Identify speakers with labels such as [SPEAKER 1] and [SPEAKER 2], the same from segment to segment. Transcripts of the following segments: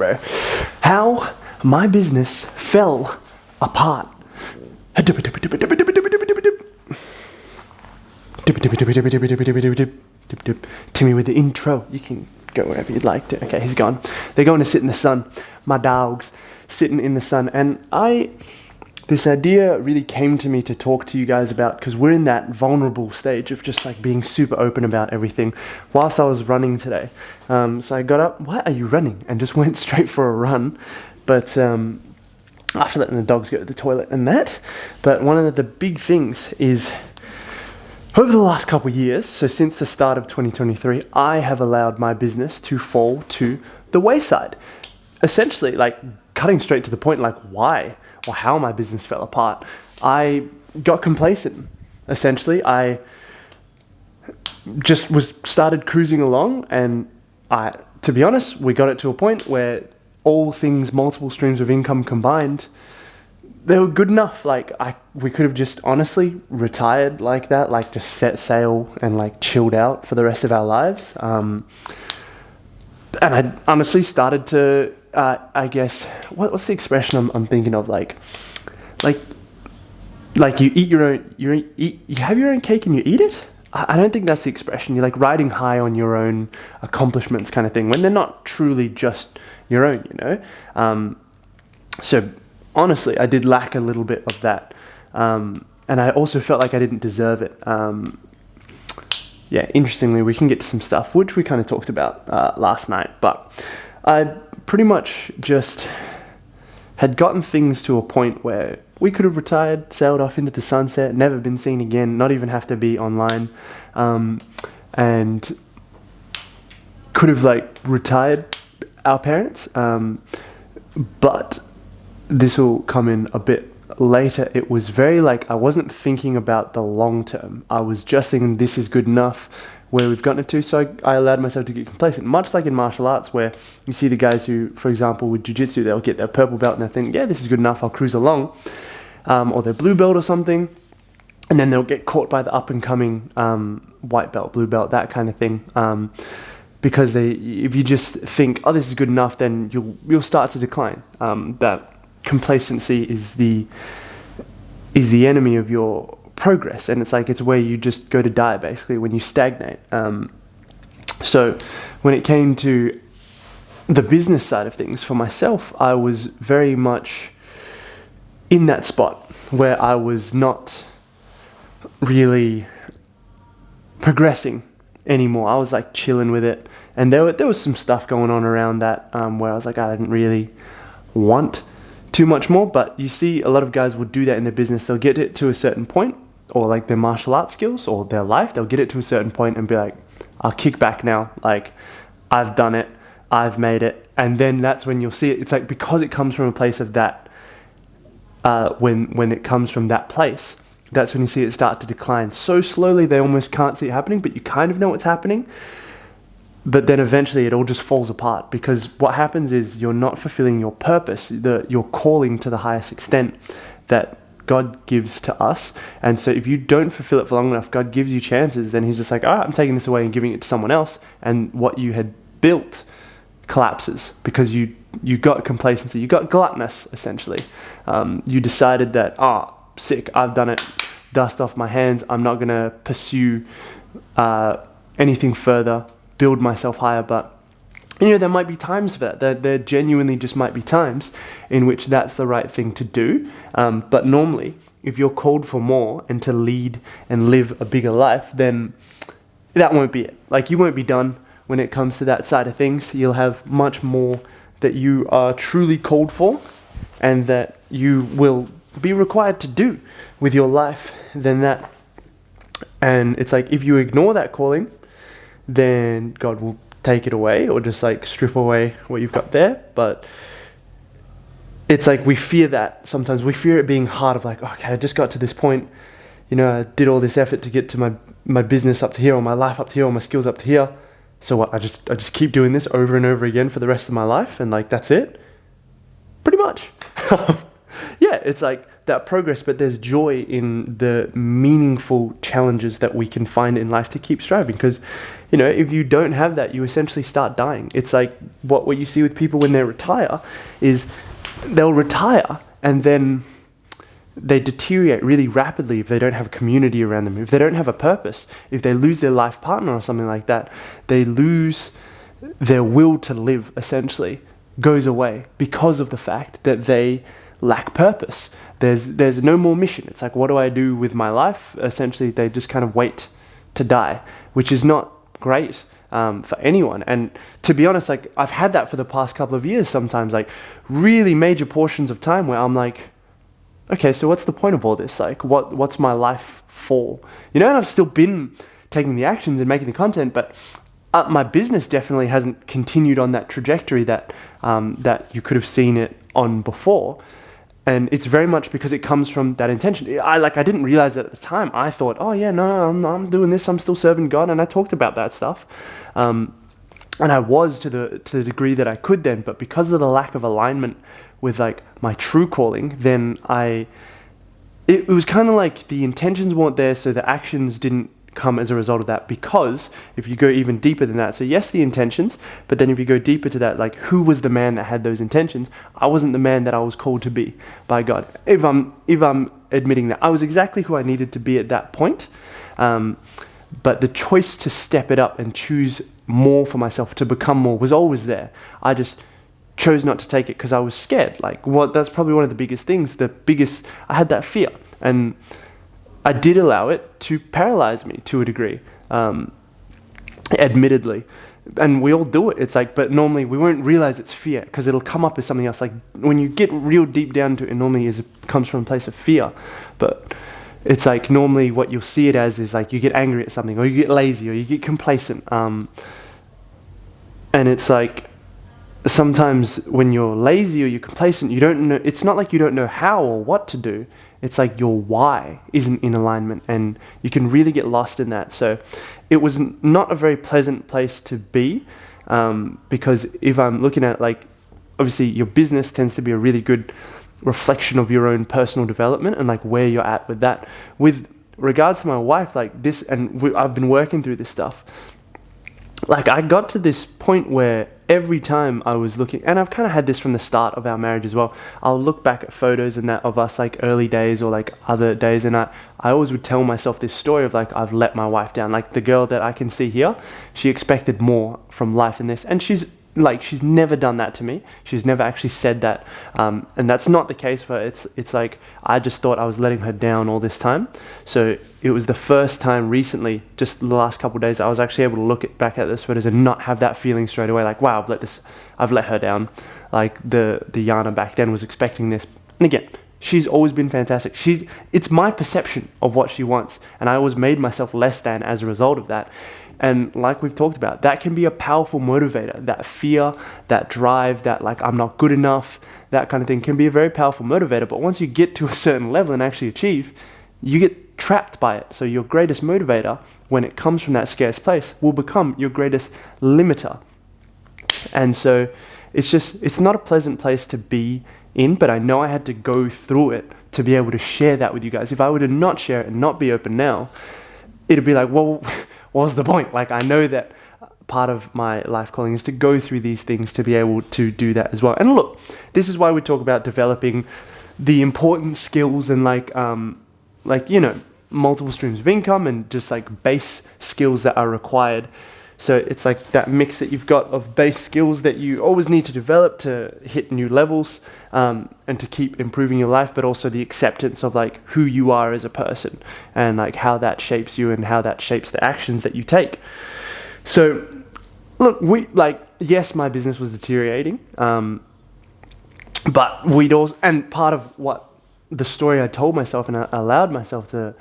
[SPEAKER 1] bro. How my business fell apart. Timmy with the intro. You can go wherever you'd like to. Okay, he's gone. They're going to sit in the sun. My dogs sitting in the sun. And this idea really came to me to talk to you guys about, because we're in that vulnerable stage of just like being super open about everything whilst I was running today. So I got up, why are you running? And just went straight for a run. But after letting the dogs go to the toilet and that. But one of the big things is, over the last couple of years, so since the start of 2023, I have allowed my business to fall to the wayside. Essentially, like cutting straight to the point, like why or how my business fell apart. I got complacent. Essentially, I just started cruising along, and to be honest, we got it to a point where all things, multiple streams of income combined, they were good enough. Like we could have just honestly retired like that, like just set sail and like chilled out for the rest of our lives. And I honestly started to, I guess, what's the expression I'm thinking of? Like you eat your own, you have your own cake and you eat it. I don't think that's the expression. You're like riding high on your own accomplishments kind of thing, when they're not truly just your own, you know? So honestly, I did lack a little bit of that. And I also felt like I didn't deserve it. Interestingly, we can get to some stuff, which we kind of talked about last night. But I pretty much just had gotten things to a point where we could have retired, sailed off into the sunset, never been seen again, not even have to be online. And could have like retired our parents. But this will come in a bit later. It was very like, I wasn't thinking about the long term. I was just thinking this is good enough where we've gotten it to. So I allowed myself to get complacent, much like in martial arts, where you see the guys who, for example, with jiu-jitsu, they'll get their purple belt and they think, yeah, this is good enough, I'll cruise along. Or their blue belt or something. And then they'll get caught by the up and coming white belt, blue belt, that kind of thing. Because if you just think, oh, this is good enough, then you'll start to decline. That complacency is the enemy of your progress, and it's where you just go to die, basically, when you stagnate. So when it came to the business side of things for myself, I was very much in that spot where I was not really progressing anymore. I was like chilling with it, and there was some stuff going on around that where I was like, I didn't really want too much more. But you see a lot of guys will do that in their business. They'll get it to a certain point, or like their martial arts skills or their life, they'll get it to a certain point and be like, I'll kick back now, like I've done it, I've made it. And then that's when you'll see it. It's like, because it comes from a place of that, when it comes from that place, that's when you see it start to decline so slowly they almost can't see it happening, but you kind of know what's happening. But then eventually it all just falls apart, because what happens is you're not fulfilling your purpose, your calling to the highest extent that God gives to us. And so if you don't fulfill it for long enough, God gives you chances, then he's just like, all right, I'm taking this away and giving it to someone else. And what you had built collapses because you got complacency, you got gluttonous, essentially. You decided that, sick, I've done it, dust off my hands, I'm not going to pursue anything further, build myself higher. But there might be times for that. There genuinely just might be times in which that's the right thing to do. But normally, if you're called for more and to lead and live a bigger life, then that won't be it. Like, you won't be done when it comes to that side of things. You'll have much more that you are truly called for and that you will be required to do with your life than that. And it's like, if you ignore that calling, then God will take it away, or just like strip away what you've got there. But it's like, we fear that sometimes. We fear it being hard, of like, okay, I just got to this point, I did all this effort to get to my business up to here, or my life up to here, or my skills up to here. So what, I just keep doing this over and over again for the rest of my life, and like, that's it? Pretty much. Yeah, it's like that progress, but there's joy in the meaningful challenges that we can find in life to keep striving. Because, if you don't have that, you essentially start dying. It's like what you see with people when they retire is they'll retire and then they deteriorate really rapidly if they don't have a community around them, if they don't have a purpose, if they lose their life partner or something like that, they lose their will to live, essentially, goes away because of the fact that they lack purpose. There's no more mission. It's like, what do I do with my life? Essentially, they just kind of wait to die, which is not great for anyone. And to be honest, like I've had that for the past couple of years sometimes, like really major portions of time where I'm like, okay, so what's the point of all this? Like, what's my life for? And I've still been taking the actions and making the content, but my business definitely hasn't continued on that trajectory that you could have seen it on before. And it's very much because it comes from that intention. I didn't realize it at the time. I thought, oh yeah, no, I'm doing this. I'm still serving God. And I talked about that stuff. And I was to the degree that I could then, but because of the lack of alignment with like my true calling, then it was kind of like the intentions weren't there. So the actions didn't come as a result of that, because if you go even deeper than that, so yes, the intentions, but then if you go deeper to that, like who was the man that had those intentions? I wasn't the man that I was called to be by God. If I'm admitting that, I was exactly who I needed to be at that point, but the choice to step it up and choose more for myself, to become more, was always there. I just chose not to take it because I was scared. That's probably one of the biggest things. I had that fear, and I did allow it to paralyze me to a degree, admittedly. And we all do it. It's like, but normally we won't realize it's fear because it'll come up as something else. Like when you get real deep down to it, normally comes from a place of fear. But it's like normally what you'll see it as is like you get angry at something, or you get lazy, or you get complacent. And it's like sometimes when you're lazy or you're complacent, you don't know. It's not like you don't know how or what to do. It's like your why isn't in alignment, and you can really get lost in that. So it was not a very pleasant place to be, because if I'm looking at, like, obviously your business tends to be a really good reflection of your own personal development and like where you're at with that. With regards to my wife, like this, and I've been working through this stuff. Like I got to this point where every time I was looking, and I've kind of had this from the start of our marriage as well, I'll look back at photos and that of us like early days or like other days, and I always would tell myself this story of like, I've let my wife down. Like the girl that I can see here, she expected more from life than this, and she's never done that to me. She's never actually said that, and that's not the case for her. It's like I just thought I was letting her down all this time. So it was the first time recently, just the last couple of days, I was actually able to look back at those photos and not have that feeling straight away. Like, wow, I've let her down. Like the Yana back then was expecting this, and again, she's always been fantastic. It's my perception of what she wants, and I always made myself less than as a result of that. And like we've talked about, that can be a powerful motivator. That fear, that drive, that like I'm not good enough, that kind of thing can be a very powerful motivator. But once you get to a certain level and actually achieve, you get trapped by it. So your greatest motivator, when it comes from that scarce place, will become your greatest limiter. And so it's not a pleasant place to be in, but I know I had to go through it to be able to share that with you guys. If I were to not share it and not be open now, it'd be like, well, what's the point? Like, I know that part of my life calling is to go through these things to be able to do that as well. And look, this is why we talk about developing the important skills and multiple streams of income and just like base skills that are required. So it's like that mix that you've got of base skills that you always need to develop to hit new levels, and to keep improving your life, but also the acceptance of like who you are as a person and like how that shapes you and how that shapes the actions that you take. So look, yes, my business was deteriorating, but we'd also, and part of what the story I told myself and I allowed myself to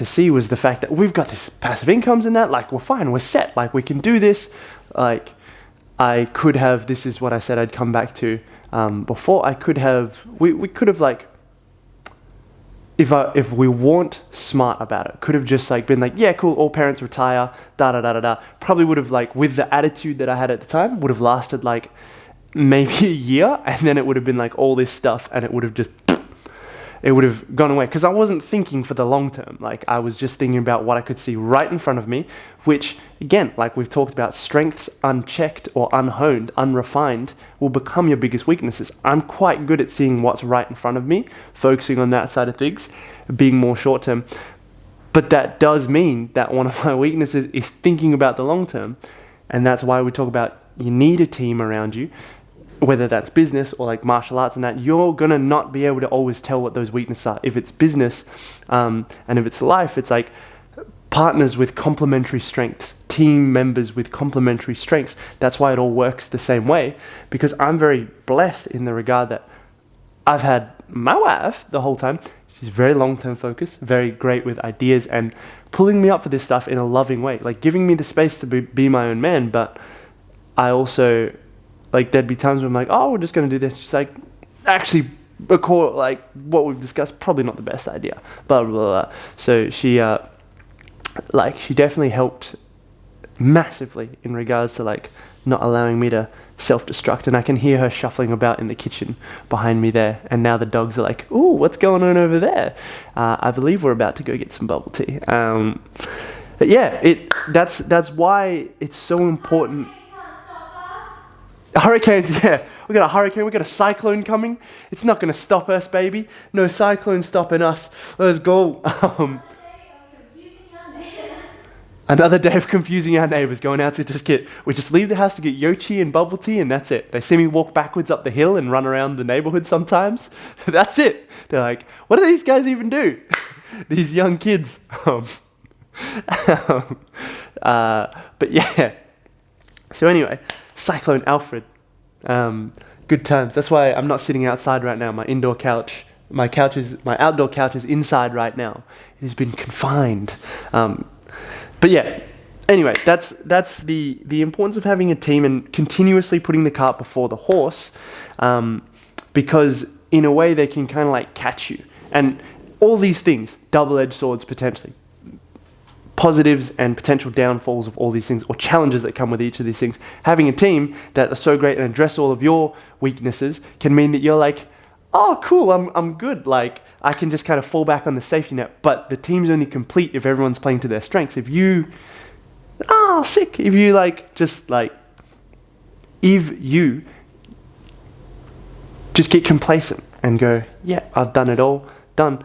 [SPEAKER 1] see was the fact that we've got this passive incomes and that, like, we're fine, we're set, like, we can do this. Like, I could have, this is what I said I'd come back to before, I could have, we could have, like, if we weren't smart about it, could have just, like, been like, yeah, cool, all parents retire, da-da-da-da-da, probably would have, like, with the attitude that I had at the time, would have lasted, like, maybe a year, and then it would have been like all this stuff, and it would have gone away, because I wasn't thinking for the long term. Like, I was just thinking about what I could see right in front of me, which, again, like we've talked about, strengths unchecked or unhoned, unrefined, will become your biggest weaknesses. I'm quite good at seeing what's right in front of me, focusing on that side of things, being more short term. But that does mean that one of my weaknesses is thinking about the long term. And that's why we talk about you need a team around you, whether that's business or like martial arts and that. You're going to not be able to always tell what those weaknesses are. If it's business and if it's life, it's like partners with complementary strengths, team members with complementary strengths. That's why it all works the same way, because I'm very blessed in the regard that I've had my wife the whole time. She's very long-term focused, very great with ideas and pulling me up for this stuff in a loving way, like giving me the space to be my own man. But I also, like, there'd be times where I'm like, oh, we're just going to do this. She's like, actually, like what we've discussed, probably not the best idea, blah, blah, blah. So she definitely helped massively in regards to like not allowing me to self-destruct. And I can hear her shuffling about in the kitchen behind me there. And now the dogs are like, ooh, what's going on over there? I believe we're about to go get some bubble tea. But yeah, that's why it's so important. Hurricanes, yeah. We got a hurricane, we got a cyclone coming. It's not going to stop us, baby. No cyclone stopping us. Let's go. Another day of confusing our neighbours, going out to we just leave the house to get yochi and bubble tea, and that's it. They see me walk backwards up the hill and run around the neighbourhood sometimes. That's it. They're like, what do these guys even do? These young kids. But yeah. So anyway, Cyclone Alfred. Good times. That's why I'm not sitting outside right now. My outdoor couch is inside right now. It has been confined. But yeah, anyway, that's the importance of having a team and continuously putting the cart before the horse, because in a way they can kind of like catch you. And all these things, double-edged swords potentially, positives and potential downfalls of all these things, or challenges that come with each of these things. Having a team that are so great and address all of your weaknesses can mean that you're like, oh, cool, I'm good. Like, I can just kind of fall back on the safety net. But the team's only complete if everyone's playing to their strengths. If you just get complacent and go, yeah, I've done it all, done.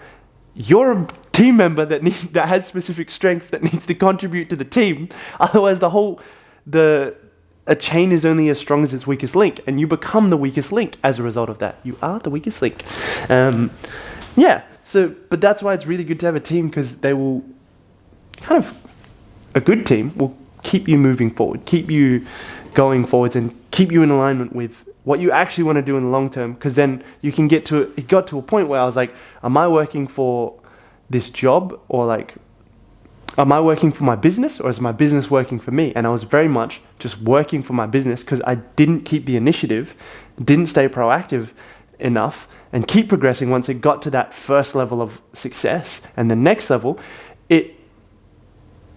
[SPEAKER 1] You're a team member that has specific strengths that needs to contribute to the team. Otherwise, a chain is only as strong as its weakest link, and you become the weakest link as a result of that. You are the weakest link. But that's why it's really good to have a team, because they will a good team will keep you moving forward, keep you going forwards, and keep you in alignment with what you actually want to do in the long term. Because then you can it got to a point where I was like, am I working for this job, or like, am I working for my business, or is my business working for me? And I was very much just working for my business, because I didn't keep the initiative, didn't stay proactive enough and keep progressing. Once it got to that first level of success and the next level, it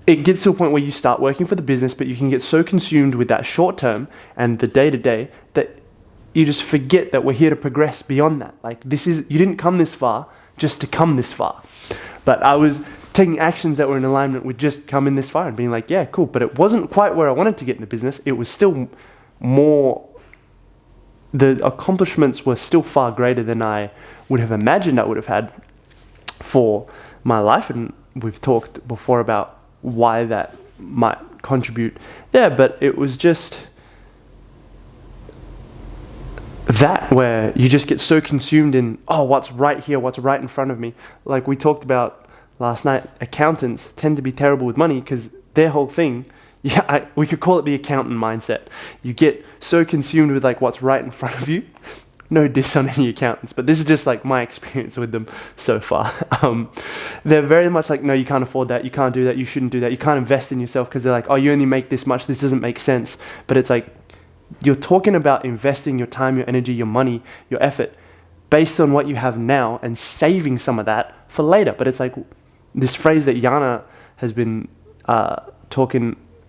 [SPEAKER 1] gets to a point where you start working for the business, but you can get so consumed with that short term and the day-to-day that you just forget that we're here to progress beyond that. Like, you didn't come this far just to come this far. But I was taking actions that were in alignment with just coming this far and being like, yeah, cool. But it wasn't quite where I wanted to get in the business. It was still more, the accomplishments were still far greater than I would have imagined I would have had for my life. And we've talked before about why that might contribute there. But it was just that, where you just get so consumed in, what's right here, what's right in front of me. Like we talked about last night, accountants tend to be terrible with money because their whole thing, we could call it the accountant mindset. You get so consumed with like what's right in front of you. No diss on any accountants, but this is just like my experience with them so far. They're very much like, no, you can't afford that, you can't do that, you shouldn't do that, you can't invest in yourself, because they're like, you only make this much, this doesn't make sense. But it's like, you're talking about investing your time, your energy, your money, your effort based on what you have now and saving some of that for later. But it's like this phrase that Yana has been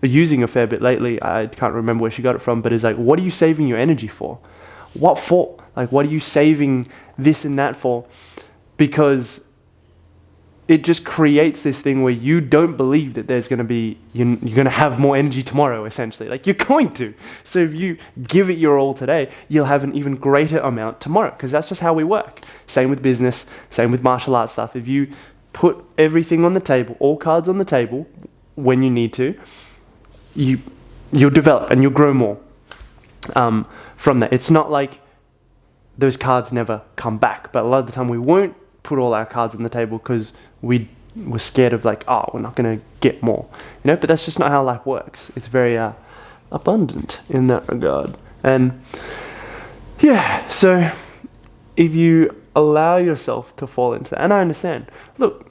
[SPEAKER 1] using a fair bit lately. I can't remember where she got it from, but it's like, what are you saving your energy for? What for? Like, what are you saving this and that for? Because it just creates this thing where you don't believe that there's going to be, you're going to have more energy tomorrow, essentially. Like, you're going to. So if you give it your all today, you'll have an even greater amount tomorrow, because that's just how we work. Same with business, same with martial arts stuff. If you put everything on the table, all cards on the table, when you need to, you'll develop and you'll grow more from that. It's not like those cards never come back, but a lot of the time we won't put all our cards on the table because we were scared of like, oh, we're not going to get more, but that's just not how life works. It's very abundant in that regard. And yeah, so if you allow yourself to fall into that, and I understand, look,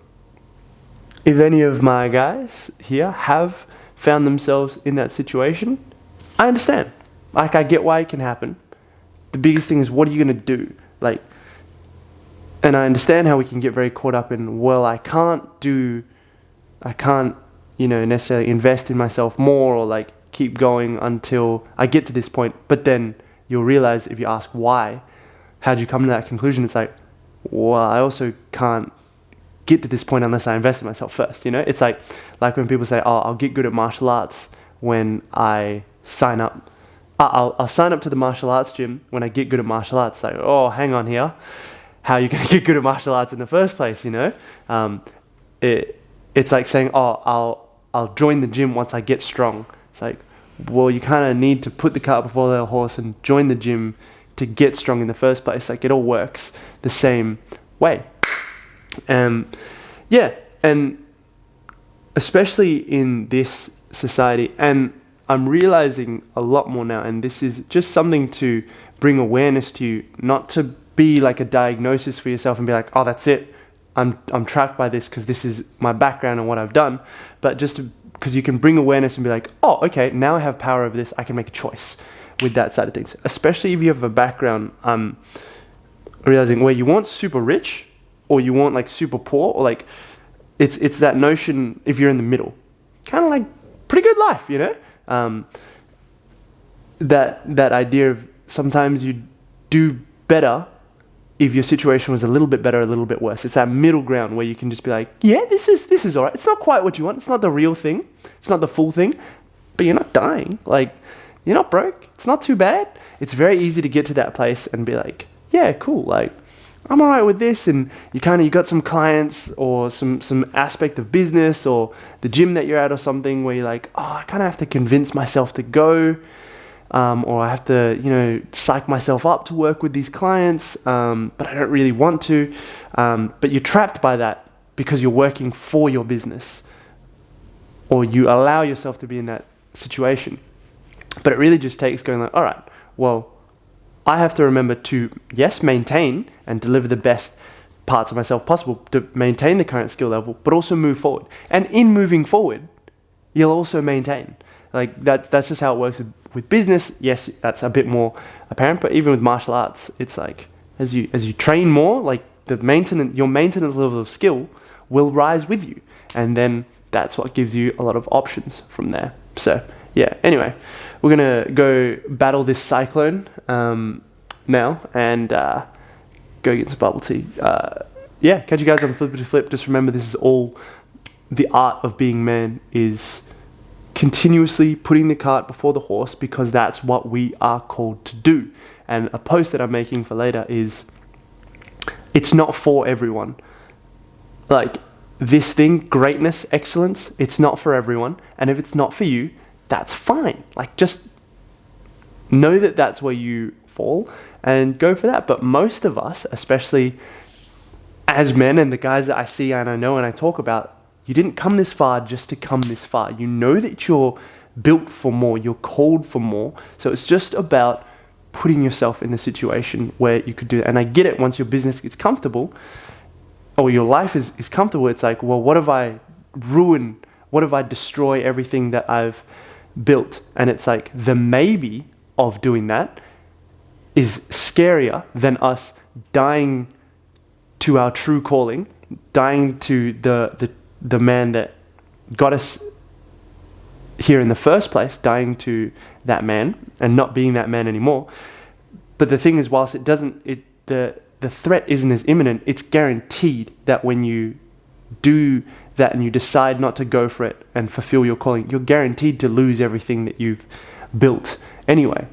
[SPEAKER 1] if any of my guys here have found themselves in that situation, I understand. Like, I get why it can happen. The biggest thing is, what are you going to do? Like, and I understand how we can get very caught up in, well, I can't, necessarily invest in myself more, or like keep going until I get to this point. But then you'll realize, if you ask why, how'd you come to that conclusion? It's like, well, I also can't get to this point unless I invest in myself first. It's like when people say, oh, I'll get good at martial arts when I sign up. I'll sign up to the martial arts gym when I get good at martial arts. It's like, oh, hang on here. How are you going to get good at martial arts in the first place, It's like saying, oh, I'll join the gym once I get strong. It's like, well, you kind of need to put the cart before the horse and join the gym to get strong in the first place. Like, it all works the same way. Yeah, and especially in this society, and I'm realizing a lot more now, and this is just something to bring awareness to you, not to be like a diagnosis for yourself and be like, oh, that's it, I'm trapped by this because this is my background and what I've done, but just because you can bring awareness and be like, oh, okay, now I have power over this, I can make a choice with that side of things. Especially if you have a background, realizing where you want super rich or you want like super poor, or like it's that notion, if you're in the middle, kind of like pretty good life, that idea of sometimes you do better if your situation was a little bit better, a little bit worse. It's that middle ground where you can just be like, yeah, this is all right. It's not quite what you want. It's not the real thing. It's not the full thing, but you're not dying. Like, you're not broke. It's not too bad. It's very easy to get to that place and be like, yeah, cool. Like, I'm all right with this. And you got some clients or some aspect of business or the gym that you're at or something where you're like, oh, I kind of have to convince myself to go. Or I have to, psych myself up to work with these clients, but I don't really want to. But you're trapped by that because you're working for your business, or you allow yourself to be in that situation. But it really just takes going like, all right, well, I have to remember to, yes, maintain and deliver the best parts of myself possible to maintain the current skill level, but also move forward. And in moving forward, you'll also maintain. Like, that's just how it works with business. Yes, that's a bit more apparent, but even with martial arts, it's like as you train more, like your maintenance level of skill will rise with you, and then that's what gives you a lot of options from there. So yeah, anyway, we're gonna go battle this cyclone now and go get some bubble tea. Yeah, catch you guys on Flippity Flip. Just remember, this is all the art of being man, is continuously putting the cart before the horse, because that's what we are called to do. And a post that I'm making for later is, it's not for everyone. Like, this thing, greatness, excellence, it's not for everyone. And if it's not for you, that's fine. Like, just know that that's where you fall and go for that. But most of us, especially as men and the guys that I see and I know and I talk about, you didn't come this far just to come this far. You know that you're built for more, you're called for more. So it's just about putting yourself in the situation where you could do that. And I get it, once your business gets comfortable, or your life is comfortable, it's like, well, what if I ruin, what if I destroy everything that I've built? And it's like, the maybe of doing that is scarier than us dying to our true calling, dying to the man that got us here in the first place, dying to that man and not being that man anymore. But the thing is, whilst the threat isn't as imminent, it's guaranteed that when you do that and you decide not to go for it and fulfill your calling, you're guaranteed to lose everything that you've built anyway.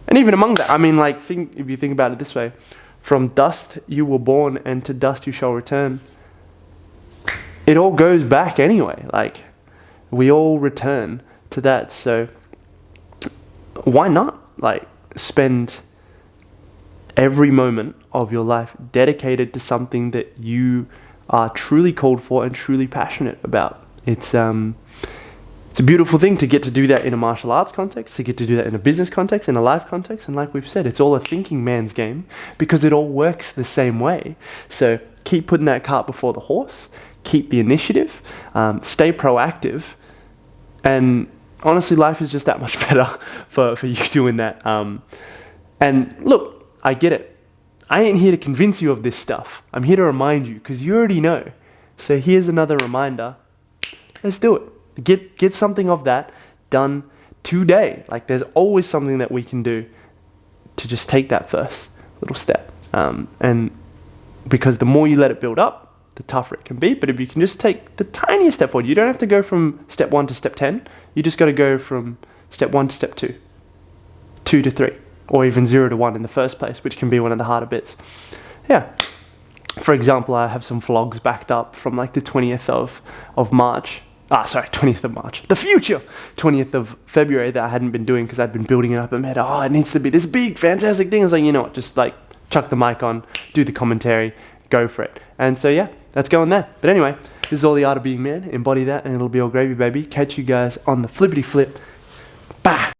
[SPEAKER 1] And even among that, I mean, like, if you think about it this way, from dust you were born and to dust you shall return. It all goes back anyway. Like, we all return to that. So why not, like, spend every moment of your life dedicated to something that you are truly called for and truly passionate about? It's a beautiful thing to get to do that in a martial arts context, to get to do that in a business context, in a life context. And like we've said, it's all a thinking man's game because it all works the same way. So keep putting that cart before the horse, keep the initiative, stay proactive. And honestly, life is just that much better for you doing that. And look, I get it. I ain't here to convince you of this stuff. I'm here to remind you because you already know. So here's another reminder. Let's do it. Get something of that done today. Like, there's always something that we can do to just take that first little step. And because the more you let it build up, the tougher it can be. But if you can just take the tiniest step forward, you don't have to go from step 1 to step 10. You just got to go from step 1 to step 2, 2 to 3, or even 0 to 1 in the first place, which can be one of the harder bits. Yeah. For example, I have some vlogs backed up from like the 20th of March. 20th of March. The future! 20th of February that I hadn't been doing because I'd been building it up in my head. Oh, it needs to be this big, fantastic thing. I was like, you know what, just like chuck the mic on, do the commentary, go for it. And so yeah, that's going there. But anyway, this is all the art of being man. Embody that and it'll be all gravy, baby. Catch you guys on the flippity flip. Bah!